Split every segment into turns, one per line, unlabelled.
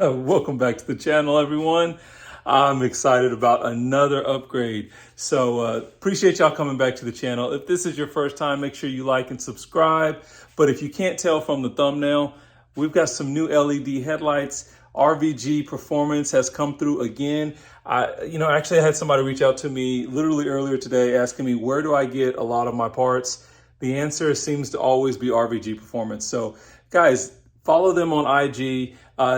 Welcome back to the channel, everyone. I'm excited about another upgrade. So appreciate y'all coming back to the channel. If this is your first time, make sure you like and subscribe. But if you can't tell from the thumbnail, we've got some new LED headlights. RVG Performance has come through again. Actually I had somebody reach out to me literally earlier today asking me, where do I get a lot of my parts? The answer seems to always be RVG Performance. So guys, follow them on IG.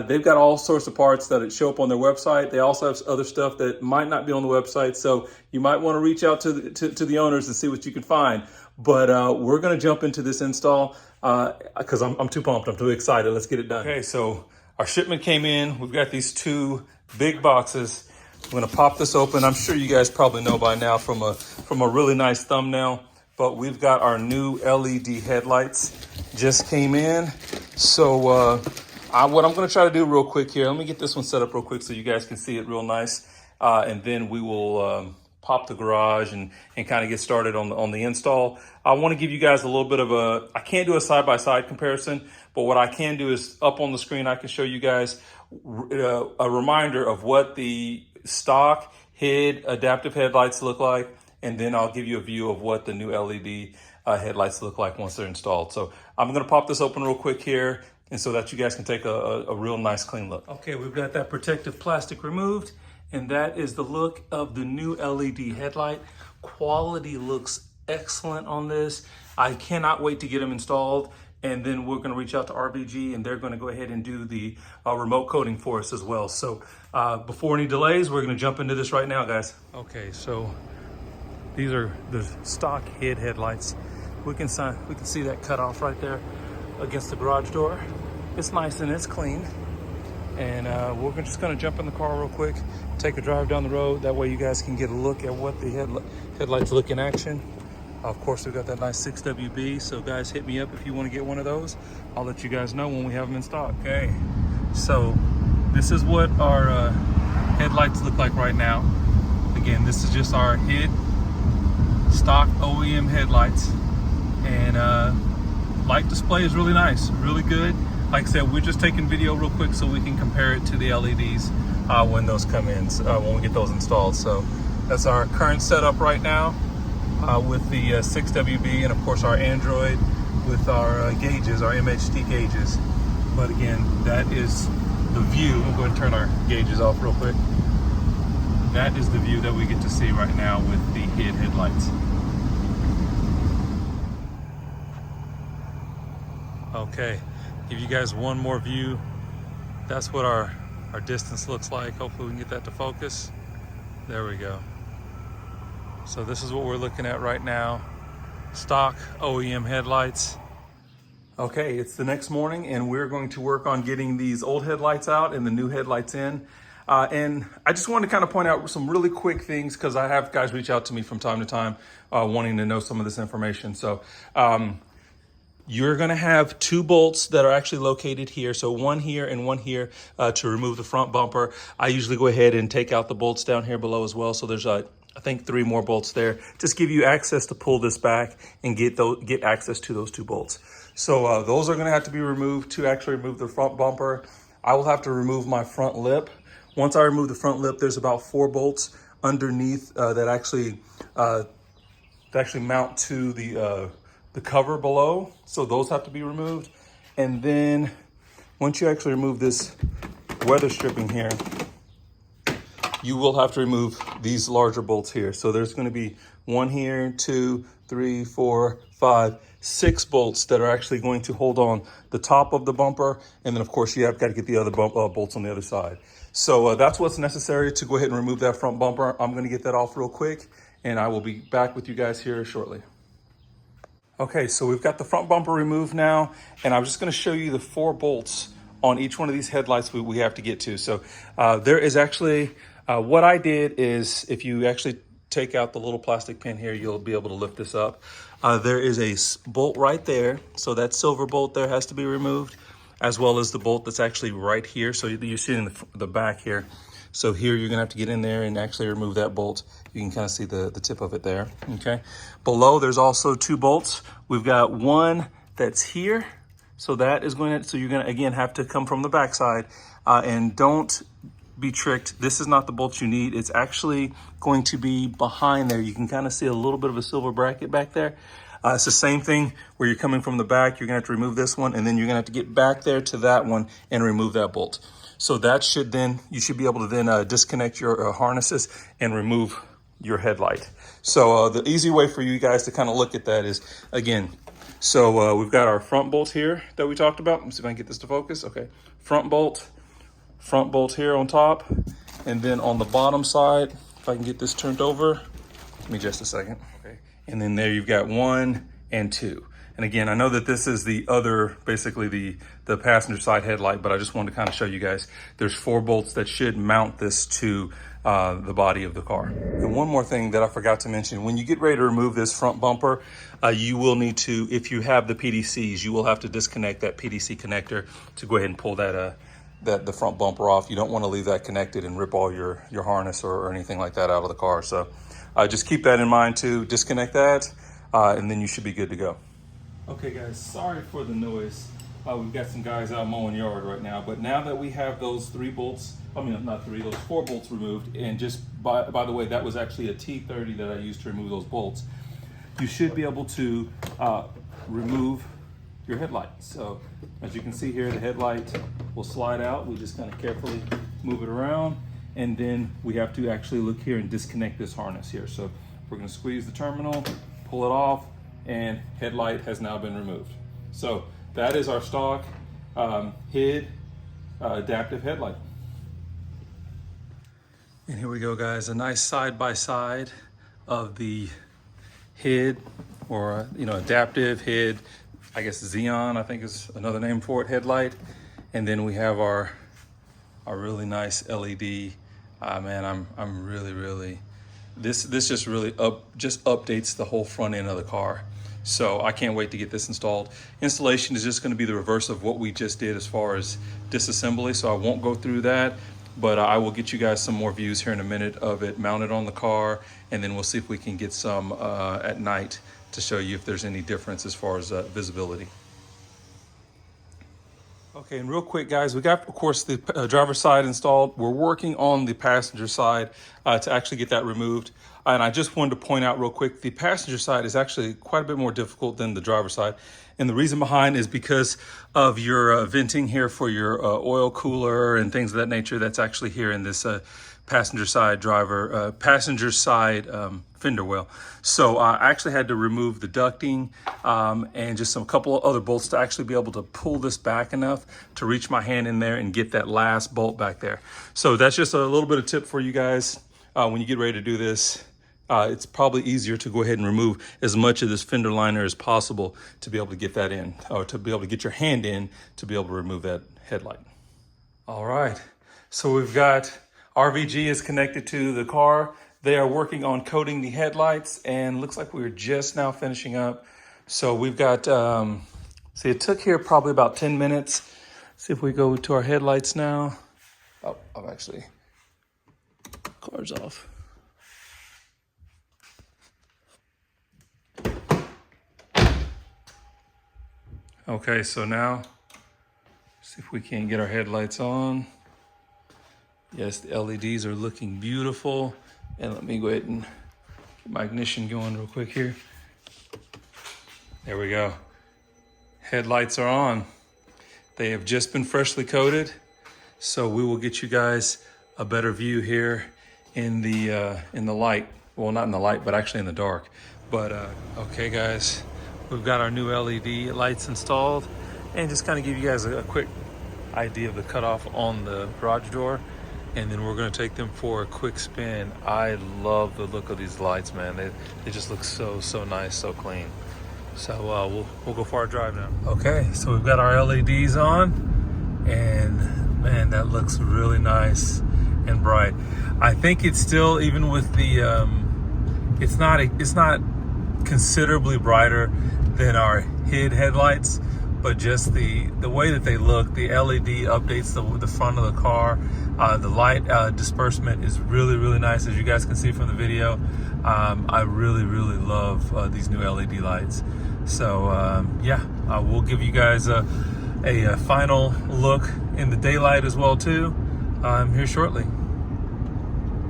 They've got all sorts of parts that show up on their website. They also have other stuff that might not be on the website. So you might want to reach out to the owners and see what you can find. But we're going to jump into this install because I'm too pumped. I'm too excited. Let's get it done. Okay, so our shipment came in. We've got these two big boxes. I'm going to pop this open. I'm sure you guys probably know by now from a really nice thumbnail. But we've got our new LED headlights just came in. So what I'm gonna try to do real quick here, let me get this one set up real quick so you guys can see it real nice. And then we will pop the garage and kind of get started on the install. I wanna give you guys a little bit of I can't do a side-by-side comparison, but what I can do is up on the screen, I can show you guys a reminder of what the stock HID adaptive headlights look like. And then I'll give you a view of what the new LED headlights look like once they're installed. So I'm gonna pop this open real quick here and so that you guys can take a real nice clean look. Okay, we've got that protective plastic removed, and that is the look of the new LED headlight. Quality looks excellent on this. I cannot wait to get them installed. And then we're gonna reach out to RVG and they're gonna go ahead and do the remote coding for us as well. So before any delays, we're gonna jump into this right now, guys. Okay, so these are the stock HID headlights. We can see that cut off right there against the garage door. It's nice and it's clean. And we're just gonna jump in the car real quick, take a drive down the road. That way you guys can get a look at what the headlights look in action. Of course, we've got that nice 6WB. So guys, hit me up if you wanna get one of those. I'll let you guys know when we have them in stock. Okay, so this is what our headlights look like right now. Again, this is just our HID stock OEM headlights, and light display is really nice, really good. Like I said, we're just taking video real quick so we can compare it to the LEDs when those come in, when we get those installed. So that's our current setup right now with the 6WB and of course our Android with our gauges, our MHD gauges. But again, that is the view. We'll go ahead and turn our gauges off real quick. That is the view that we get to see right now with the HID headlights. Okay, give you guys one more view. That's what our distance looks like. Hopefully we can get that to focus. There we go. So this is what we're looking at right now. Stock OEM headlights. Okay, it's the next morning and we're going to work on getting these old headlights out and the new headlights in. And I just wanted to kind of point out some really quick things because I have guys reach out to me from time to time wanting to know some of this information. So you're gonna have two bolts that are actually located here. So one here and one here to remove the front bumper. I usually go ahead and take out the bolts down here below as well. So there's I think 3 more bolts there. Just give you access to pull this back and get access to those 2 bolts. So those are gonna have to be removed to actually remove the front bumper. I will have to remove my front lip. Once I remove the front lip, there's about 4 bolts underneath that actually mount to the cover below. So those have to be removed. And then once you actually remove this weather stripping here, you will have to remove these larger bolts here. So there's going to be 1 here, 2, 3, 4, 5, 6 bolts that are actually going to hold on the top of the bumper. And then of course you have got to get the other bolts on the other side. So that's what's necessary to go ahead and remove that front bumper. I'm going to get that off real quick and I will be back with you guys here shortly. Okay, so we've got the front bumper removed now, and I'm just gonna show you the 4 bolts on each one of these headlights we have to get to. So there is actually, what I did is, if you actually take out the little plastic pin here, you'll be able to lift this up. There is a bolt right there. So that silver bolt there has to be removed, as well as the bolt that's actually right here. So you see it in the back here. So here you're gonna have to get in there and actually remove that bolt. You can kind of see the tip of it there, okay? Below, there's also 2 bolts. We've got one that's here. So that is going to, so you're gonna, again, have to come from the backside And don't be tricked. This is not the bolt you need. It's actually going to be behind there. You can kind of see a little bit of a silver bracket back there. It's the same thing where you're coming from the back. You're gonna have to remove this one, and then you're gonna have to get back there to that one and remove that bolt. So that should then, you should be able to then disconnect your harnesses and remove your headlight. So the easy way for you guys to kind of look at that is, again, so we've got our front bolt here that we talked about. Let me see if I can get this to focus. Okay, front bolt here on top. And then on the bottom side, if I can get this turned over, give me just a second. Okay. And then there you've got 1 and 2. And again, I know that this is the other, basically the passenger side headlight, but I just wanted to kind of show you guys, there's 4 bolts that should mount this to the body of the car. And one more thing that I forgot to mention, when you get ready to remove this front bumper, you will need to, if you have the PDCs, you will have to disconnect that PDC connector to go ahead and pull that the front bumper off. You don't want to leave that connected and rip all your harness or anything like that out of the car. So just keep that in mind too. Disconnect that, and then you should be good to go. Okay guys, sorry for the noise. We've got some guys out mowing yard right now, but now that we have those 3 bolts, I mean not 3, those 4 bolts removed, and just by the way, that was actually a T30 that I used to remove those bolts. You should be able to remove your headlight. So as you can see here, the headlight will slide out. We just kind of carefully move it around, and then we have to actually look here and disconnect this harness here. So we're going to squeeze the terminal, pull it off, and headlight has now been removed. So that is our stock HID adaptive headlight. And here we go, guys, a nice side-by-side of the HID, or adaptive HID, I guess Xeon, I think is another name for it, headlight. And then we have our really nice LED. Man, I'm really, this just really updates the whole front end of the car. So I can't wait to get this installed. Installation is just going to be the reverse of what we just did as far as disassembly, so I won't go through that, but I will get you guys some more views here in a minute of it mounted on the car, and then we'll see if we can get some at night to show you if there's any difference as far as visibility. Okay, and real quick, guys, we got, of course, the driver's side installed. We're working on the passenger side to actually get that removed. And I just wanted to point out real quick, the passenger side is actually quite a bit more difficult than the driver's side. And the reason behind is because of your venting here for your oil cooler and things of that nature. That's actually here in this passenger side fender well. So I actually had to remove the ducting and just a couple of other bolts to actually be able to pull this back enough to reach my hand in there and get that last bolt back there. So that's just a little bit of tip for you guys when you get ready to do this. It's probably easier to go ahead and remove as much of this fender liner as possible to be able to get that in, or to be able to get your hand in to be able to remove that headlight. All right, so we've got RVG is connected to the car. They are working on coating the headlights, and looks like we're just now finishing up. So we've got, see, it took here probably about 10 minutes. See if we go to our headlights now. Oh, I've actually, car's off. Okay, so now, see if we can get our headlights on. Yes, the LEDs are looking beautiful. And let me go ahead and get my ignition going real quick here. There we go. Headlights are on. They have just been freshly coated. So we will get you guys a better view here in the light. Well, not in the light, but actually in the dark. But okay, guys. We've got our new LED lights installed, and just kind of give you guys a quick idea of the cutoff on the garage door, and then we're going to take them for a quick spin. I love the look of these lights, man. They just look so nice, so clean. So we'll go for our drive now. Okay, so we've got our LEDs on, and man, that looks really nice and bright. I think it's still, even with the it's not considerably brighter than our HID headlights, but just the way that they look, the LED updates the front of the car. The light disbursement is really nice, as you guys can see from the video. I really love these new LED lights. So yeah, I will give you guys a final look in the daylight as well too. I'm here shortly.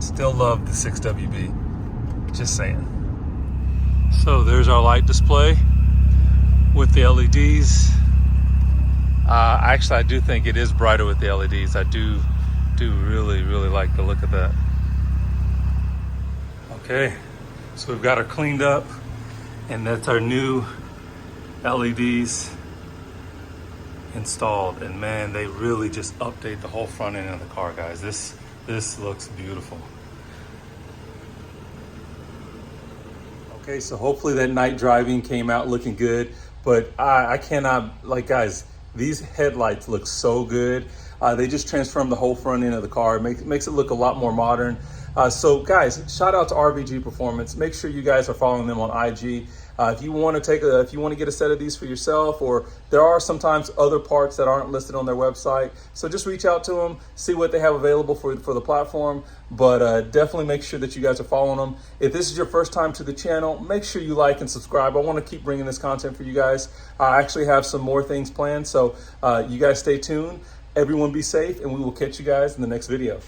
Still love the 6WB, just saying. So there's our light display with the LEDs. Actually, I do think it is brighter with the LEDs. I do really like the look of that. Okay, so we've got her cleaned up, and that's our new LEDs installed. And man, they really just update the whole front end of the car, guys. This looks beautiful. Okay, so hopefully that night driving came out looking good, but I cannot, like, guys, these headlights look so good. They just transform the whole front end of the car. It makes it look a lot more modern. So guys, shout out to RVG Performance. Make sure you guys are following them on IG. If you want to get a set of these for yourself, or there are sometimes other parts that aren't listed on their website, so just reach out to them, see what they have available for the platform. But definitely make sure that you guys are following them. If this is your first time to the channel, make sure you like and subscribe. I want to keep bringing this content for you guys. I actually have some more things planned, so you guys stay tuned. Everyone be safe, and we will catch you guys in the next video.